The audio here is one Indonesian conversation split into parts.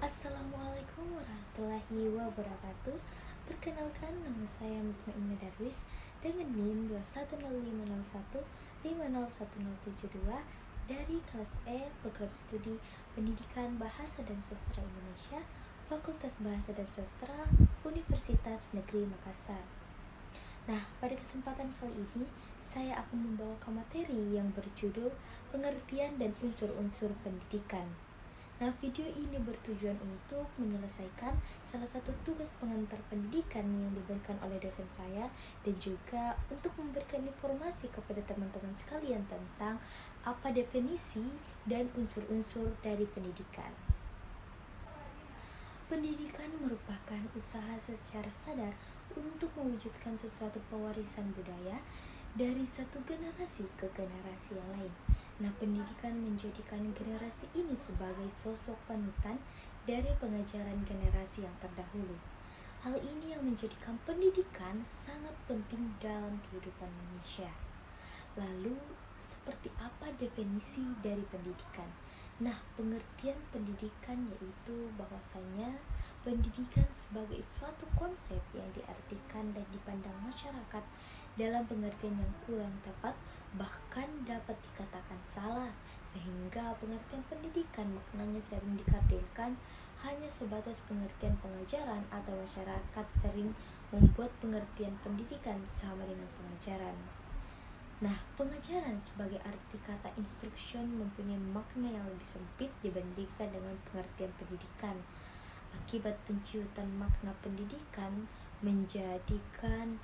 Assalamualaikum warahmatullahi wabarakatuh. Perkenalkan, nama saya Mukmainah Darwis dengan NIM 2105015011072 dari kelas E Program Studi Pendidikan Bahasa dan Sastra Indonesia, Fakultas Bahasa dan Sastra, Universitas Negeri Makassar. Nah, pada kesempatan kali ini saya akan membawakan materi yang berjudul Pengertian dan Unsur-unsur Pendidikan. Nah, video ini bertujuan untuk menyelesaikan salah satu tugas pengantar pendidikan yang diberikan oleh dosen saya dan juga untuk memberikan informasi kepada teman-teman sekalian tentang apa definisi dan unsur-unsur dari pendidikan. Pendidikan merupakan usaha secara sadar untuk mewujudkan sesuatu pewarisan budaya dari satu generasi ke generasi yang lain. Nah, pendidikan menjadikan generasi ini sebagai sosok panutan dari pengajaran generasi yang terdahulu. Hal ini yang menjadikan pendidikan sangat penting dalam kehidupan manusia. Lalu, seperti apa definisi dari pendidikan? Nah, pengertian pendidikan yaitu bahwasanya pendidikan sebagai suatu konsep yang diartikan dan dipandang masyarakat dalam pengertian yang kurang tepat, bahkan dapat dikatakan salah, sehingga pengertian pendidikan maknanya sering dikaitkan hanya sebatas pengertian pengajaran atau masyarakat sering membuat pengertian pendidikan sama dengan pengajaran. Nah, pengajaran sebagai arti kata instruction mempunyai makna yang lebih sempit dibandingkan dengan pengertian pendidikan. Akibat penciutan makna pendidikan menjadikan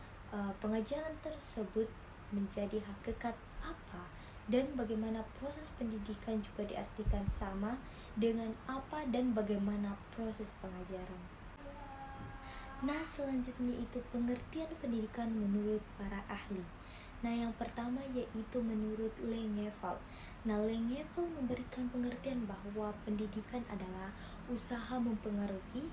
pengajaran tersebut menjadi hakikat apa dan bagaimana proses pendidikan juga diartikan sama dengan apa dan bagaimana proses pengajaran. Nah, selanjutnya itu pengertian pendidikan menurut para ahli. Nah, yang pertama yaitu menurut Langeveld. Nah, Langeveld memberikan pengertian bahwa pendidikan adalah usaha mempengaruhi,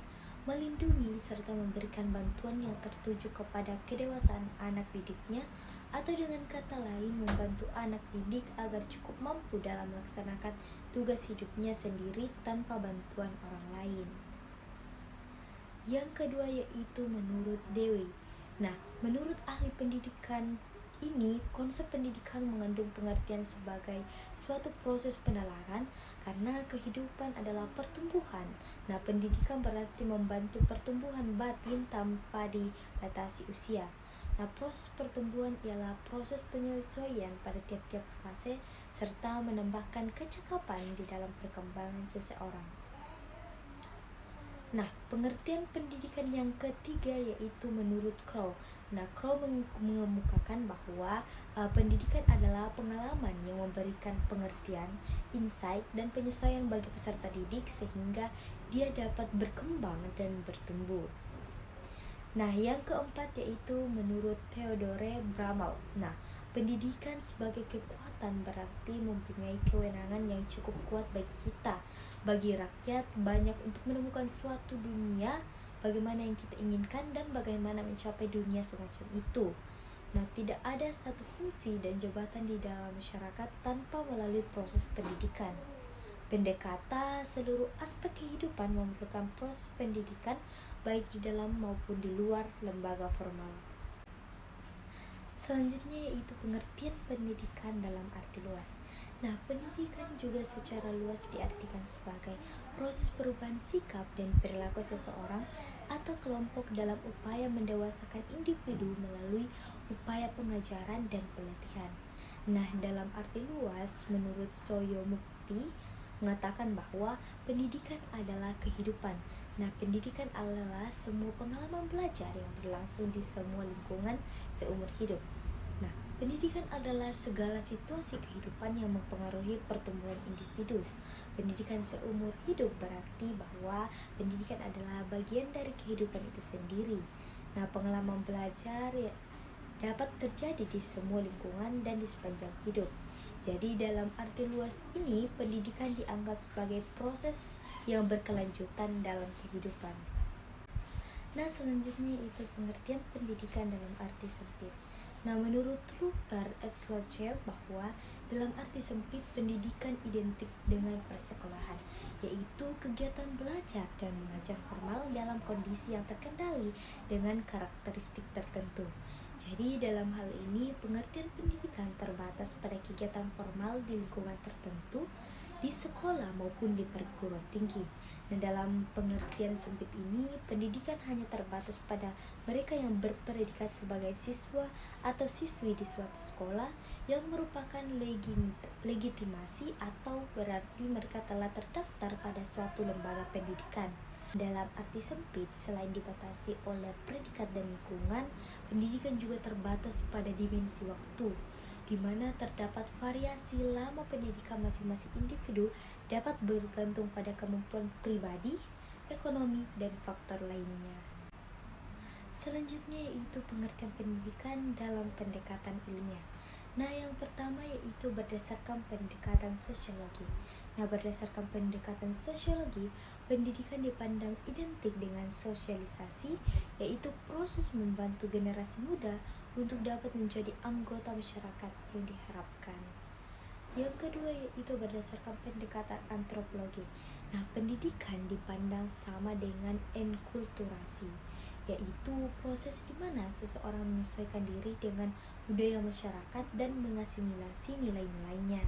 melindungi, serta memberikan bantuan yang tertuju kepada kedewasaan anak didiknya, atau dengan kata lain membantu anak didik agar cukup mampu dalam melaksanakan tugas hidupnya sendiri tanpa bantuan orang lain. Yang kedua yaitu menurut Dewey. Nah, menurut ahli pendidikan ini, konsep pendidikan mengandung pengertian sebagai suatu proses penalaran karena kehidupan adalah pertumbuhan. Nah, pendidikan berarti membantu pertumbuhan batin tanpa dibatasi usia. Nah, proses pertumbuhan ialah proses penyesuaian pada tiap-tiap fase serta menambahkan kecakapan di dalam perkembangan seseorang. Nah, pengertian pendidikan yang ketiga yaitu menurut Crow. Nah, Crow mengemukakan bahwa pendidikan adalah pengalaman yang memberikan pengertian, insight, dan penyesuaian bagi peserta didik sehingga dia dapat berkembang dan bertumbuh. Nah, yang keempat yaitu menurut Theodore Bramall. Nah, pendidikan sebagai kekuatan berarti mempunyai kewenangan yang cukup kuat bagi kita, bagi rakyat, banyak untuk menemukan suatu dunia, bagaimana yang kita inginkan dan bagaimana mencapai dunia semacam itu. Nah, tidak ada satu fungsi dan jabatan di dalam masyarakat tanpa melalui proses pendidikan. Pendek kata, seluruh aspek kehidupan memerlukan proses pendidikan baik di dalam maupun di luar lembaga formal. Selanjutnya yaitu pengertian pendidikan dalam arti luas. Nah, pendidikan juga secara luas diartikan sebagai proses perubahan sikap dan perilaku seseorang atau kelompok dalam upaya mendewasakan individu melalui upaya pengajaran dan pelatihan. Nah, dalam arti luas, menurut Soyo Mukti mengatakan bahwa pendidikan adalah kehidupan. Nah, pendidikan adalah semua pengalaman belajar yang berlangsung di semua lingkungan seumur hidup. Nah, pendidikan adalah segala situasi kehidupan yang mempengaruhi pertumbuhan individu. Pendidikan seumur hidup berarti bahwa pendidikan adalah bagian dari kehidupan itu sendiri. Nah, pengalaman belajar dapat terjadi di semua lingkungan dan di sepanjang hidup. Jadi dalam arti luas ini, pendidikan dianggap sebagai proses yang berkelanjutan dalam kehidupan. Nah, selanjutnya itu pengertian pendidikan dalam arti sempit. Nah, menurut Rupert Schlecher bahwa Dalam arti sempit, pendidikan identik dengan persekolahan, yaitu kegiatan belajar dan mengajar formal dalam kondisi yang terkendali dengan karakteristik tertentu. Jadi dalam hal ini, pengertian pendidikan terbatas pada kegiatan formal di lingkungan tertentu, di sekolah maupun di perguruan tinggi. Dan dalam pengertian sempit ini, pendidikan hanya terbatas pada mereka yang berpredikat sebagai siswa atau siswi di suatu sekolah yang merupakan legitimasi atau berarti mereka telah terdaftar pada suatu lembaga pendidikan. Dalam arti sempit, selain dibatasi oleh predikat dan lingkungan, pendidikan juga terbatas pada dimensi waktu, di mana terdapat variasi lama pendidikan masing-masing individu dapat bergantung pada kemampuan pribadi, ekonomi, dan faktor lainnya. Selanjutnya yaitu pengertian pendidikan dalam pendekatan ilmiah. Nah, yang pertama yaitu berdasarkan pendekatan sosiologi. Nah, berdasarkan pendekatan sosiologi, pendidikan dipandang identik dengan sosialisasi, yaitu proses membantu generasi muda untuk dapat menjadi anggota masyarakat yang diharapkan. Yang kedua yaitu berdasarkan pendekatan antropologi. Nah, pendidikan dipandang sama dengan enkulturasi, yaitu proses di mana seseorang menyesuaikan diri dengan budaya masyarakat dan mengasimilasi nilai-nilainya.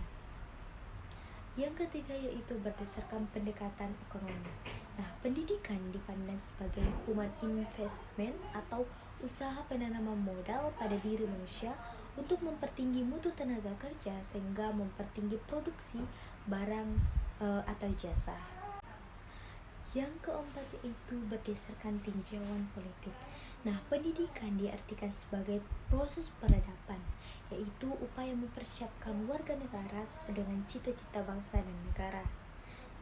Yang ketiga yaitu berdasarkan pendekatan ekonomi. Nah, pendidikan dipandang sebagai human investment atau usaha penanaman modal pada diri manusia untuk mempertinggi mutu tenaga kerja sehingga mempertinggi produksi barang atau jasa. Yang keempat yaitu berdasarkan tinjauan politik. Nah, pendidikan diartikan sebagai proses peradaban, yaitu upaya mempersiapkan warga negara sesuai dengan cita-cita bangsa dan negara.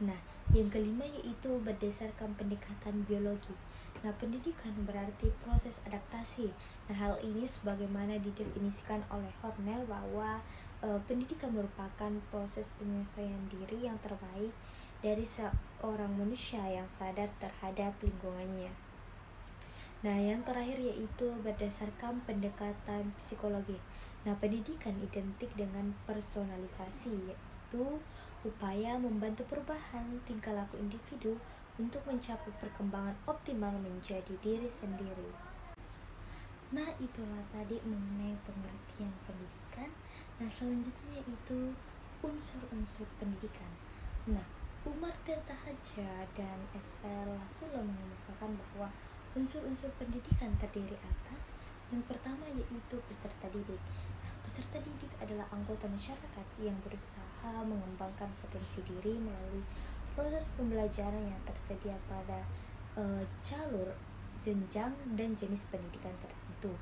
Nah, yang kelima yaitu berdasarkan pendekatan biologi. Nah, pendidikan berarti proses adaptasi. Nah, hal ini sebagaimana didefinisikan oleh Hornell bahwa pendidikan merupakan proses penyesuaian diri yang terbaik dari seorang manusia yang sadar terhadap lingkungannya. Nah, yang terakhir yaitu berdasarkan pendekatan psikologi. Nah, pendidikan identik dengan personalisasi, yaitu upaya membantu perubahan tingkah laku individu untuk mencapai perkembangan optimal menjadi diri sendiri. Nah, itulah tadi mengenai pengertian pendidikan. Nah, selanjutnya itu unsur-unsur pendidikan. Nah, Umar Tirta Haja dan S.L. Lasulo mengemukakan bahwa unsur-unsur pendidikan terdiri atas yang pertama yaitu peserta didik. Nah, peserta didik adalah anggota masyarakat yang berusaha mengembangkan potensi diri melalui proses pembelajaran yang tersedia pada jalur, jenjang, dan jenis pendidikan tertentu.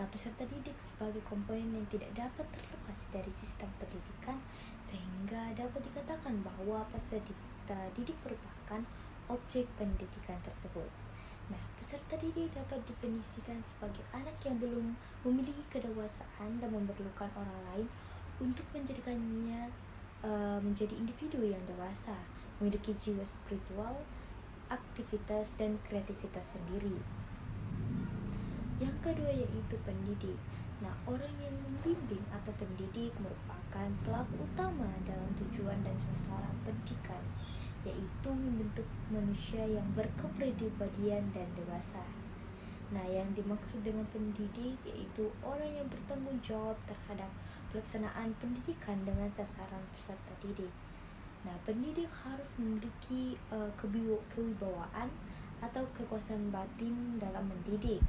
Nah, peserta didik sebagai komponen yang tidak dapat terlepas dari sistem pendidikan sehingga dapat dikatakan bahwa peserta didik merupakan objek pendidikan tersebut. Nah, peserta didik dapat definisikan sebagai anak yang belum memiliki kedewasaan dan memerlukan orang lain untuk menjadikannya menjadi individu yang dewasa, memiliki jiwa spiritual, aktivitas, dan kreativitas sendiri. Yang kedua yaitu pendidik. Nah, orang yang membimbing atau pendidik merupakan pelaku utama dalam tujuan dan sasaran pendidikan, yaitu membentuk manusia yang berkepribadian dan dewasa. Nah, yang dimaksud dengan pendidik yaitu orang yang bertanggung jawab terhadap pelaksanaan pendidikan dengan sasaran peserta didik. Nah, pendidik harus memiliki kewibawaan atau kekuasaan batin dalam mendidik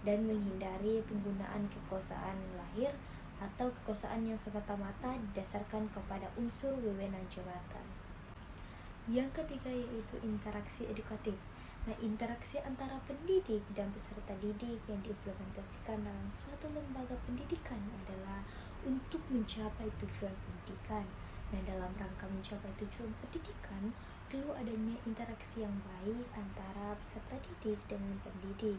dan menghindari penggunaan kekuasaan lahir atau kekuasaan yang semata-mata didasarkan kepada unsur wewenang jabatan. Yang ketiga yaitu interaksi edukatif. Nah, interaksi antara pendidik dan peserta didik yang diimplementasikan dalam suatu lembaga pendidikan adalah untuk mencapai tujuan pendidikan. Nah, dalam rangka mencapai tujuan pendidikan, perlu adanya interaksi yang baik antara peserta didik dengan pendidik.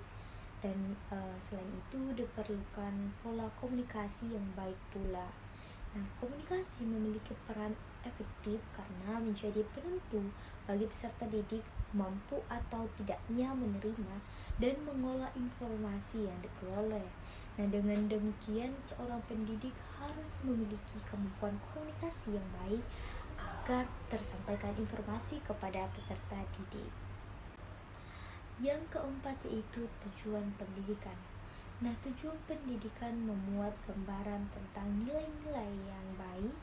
Dan selain itu diperlukan pola komunikasi yang baik pula. Nah, komunikasi memiliki peran efektif karena menjadi penentu bagi peserta didik mampu atau tidaknya menerima dan mengolah informasi yang diperoleh. Nah, dengan demikian seorang pendidik harus memiliki kemampuan komunikasi yang baik agar tersampaikan informasi kepada peserta didik. Yang keempat yaitu tujuan pendidikan. Nah, tujuan pendidikan memuat gambaran tentang nilai-nilai yang baik,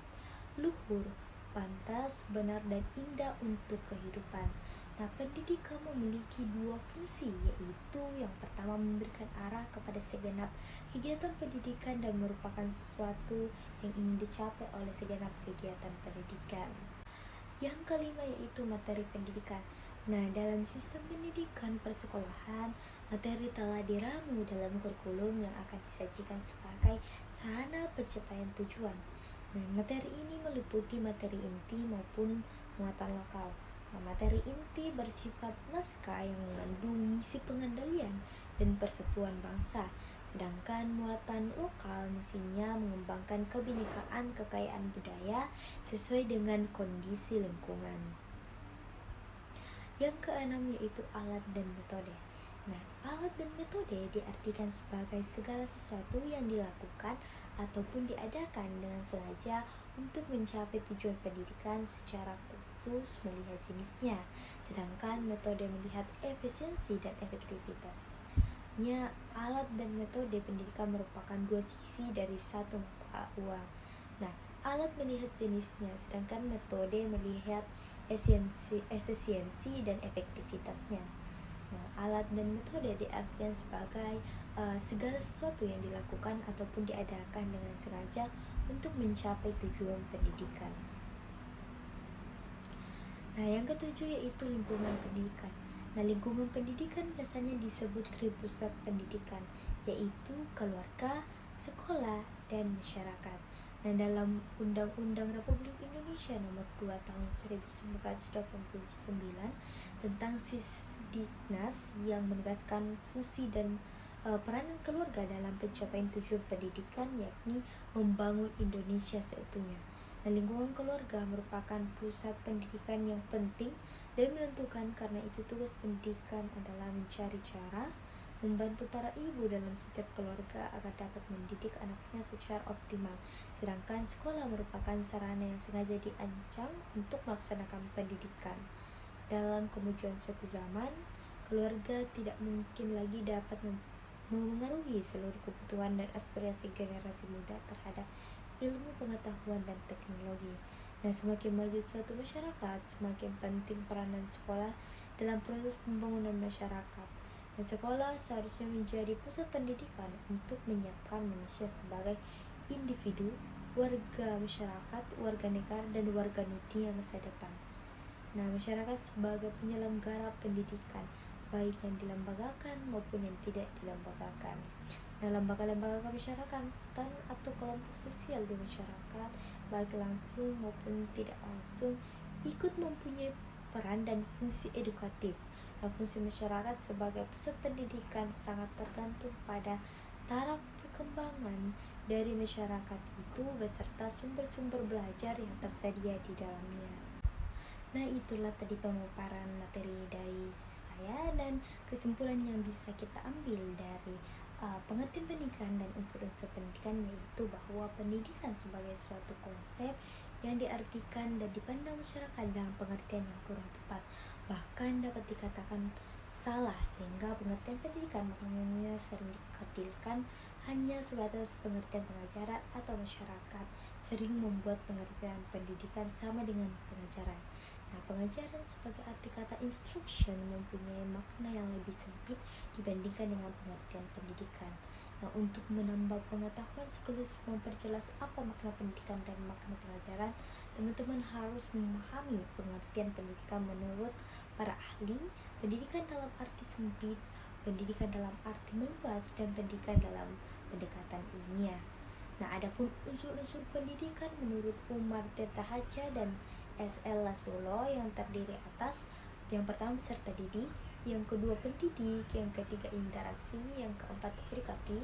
luhur, pantas, benar, dan indah untuk kehidupan. Nah, pendidikan memiliki dua fungsi, yaitu yang pertama memberikan arah kepada segenap kegiatan pendidikan dan merupakan sesuatu yang ingin dicapai oleh segenap kegiatan pendidikan. Yang kelima yaitu materi pendidikan. Nah, dalam sistem pendidikan persekolahan, materi telah diramu dalam kurikulum yang akan disajikan sebagai sarana pencapaian tujuan. Nah, materi ini meliputi materi inti maupun muatan lokal. Nah, materi inti bersifat naskah yang mengandung misi pengendalian dan persatuan bangsa, sedangkan muatan lokal misinya mengembangkan kebinekaan kekayaan budaya sesuai dengan kondisi lingkungan. Yang keenam yaitu alat dan metode. Nah, alat dan metode diartikan sebagai segala sesuatu yang dilakukan ataupun diadakan dengan sengaja untuk mencapai tujuan pendidikan secara khusus melihat jenisnya, sedangkan metode melihat efisiensi dan efektivitasnya. Alat dan metode pendidikan merupakan dua sisi dari satu mata uang. Nah, alat melihat jenisnya, sedangkan metode melihat efisiensi dan efektivitasnya. Nah, alat dan metode diartikan sebagai segala sesuatu yang dilakukan ataupun diadakan dengan sengaja untuk mencapai tujuan pendidikan. Nah, yang ketujuh yaitu lingkungan pendidikan. Nah, lingkungan pendidikan biasanya disebut pusat pendidikan, yaitu keluarga, sekolah, dan masyarakat. Nah, dalam Undang-Undang Republik Indonesia Nomor 2 Tahun 1989 tentang Sisdiknas yang menegaskan fungsi dan peranan keluarga dalam pencapaian tujuan pendidikan, yakni membangun Indonesia seutuhnya. Nah, lingkungan keluarga merupakan pusat pendidikan yang penting dan menentukan, karena itu tugas pendidikan adalah mencari cara membantu para ibu dalam setiap keluarga agar dapat mendidik anaknya secara optimal. Sedangkan sekolah merupakan sarana yang sengaja dirancang untuk melaksanakan pendidikan. Dalam kemajuan suatu zaman, keluarga tidak mungkin lagi dapat memengaruhi seluruh kebutuhan dan aspirasi generasi muda terhadap ilmu pengetahuan dan teknologi. Nah, semakin maju suatu masyarakat, semakin penting peranan sekolah dalam proses pembangunan masyarakat. Dan sekolah seharusnya menjadi pusat pendidikan untuk menyiapkan manusia sebagai individu, warga masyarakat, warga negara, dan warga dunia masa depan. Nah, masyarakat sebagai penyelenggara pendidikan, baik yang dilembagakan maupun yang tidak dilembagakan. Nah, lembaga-lembaga kemasyarakatan atau kelompok sosial di masyarakat, baik langsung maupun tidak langsung, ikut mempunyai peran dan fungsi edukatif. Nah, fungsi masyarakat sebagai pusat pendidikan sangat tergantung pada taraf perkembangan dari masyarakat itu beserta sumber-sumber belajar yang tersedia di dalamnya. Nah, itulah tadi pemaparan materi dari saya dan kesimpulan yang bisa kita ambil dari pengertian pendidikan dan unsur-unsur pendidikan, yaitu bahwa pendidikan sebagai suatu konsep yang diartikan dan dipandang masyarakat dalam pengertian yang kurang tepat, bahkan dapat dikatakan salah, sehingga pengertian pendidikan maknanya sering dikadilkan hanya sebatas pengertian pengajaran atau masyarakat sering membuat pengertian pendidikan sama dengan pengajaran. Nah, pengajaran sebagai arti kata instruction mempunyai makna yang lebih sempit dibandingkan dengan pengertian pendidikan. Nah, untuk menambah pengetahuan sekaligus memperjelas apa makna pendidikan dan makna pengajaran, teman-teman harus memahami pengertian pendidikan menurut para ahli, pendidikan dalam arti sempit, pendidikan dalam arti meluas, dan pendidikan dalam pendekatan ilmiah. Nah, adapun unsur-unsur pendidikan menurut Umar Tirta Haja dan S.L. Lasulo yang terdiri atas yang pertama peserta didik, yang kedua pendidik, yang ketiga interaksi, yang keempat edukatif,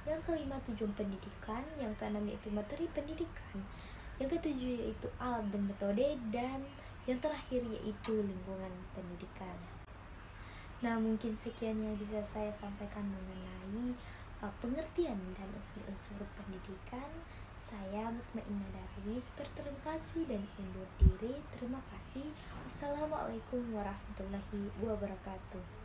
yang kelima tujuan pendidikan, yang keenam yaitu materi pendidikan, yang ketujuh yaitu alat dan metode, dan yang terakhir yaitu lingkungan pendidikan. Nah, mungkin sekian yang bisa saya sampaikan mengenai pengertian dan unsur-unsur pendidikan. Saya Mutmainnah Darwis berterima kasih dan undur diri. Terima kasih. Wassalamualaikum warahmatullahi wabarakatuh.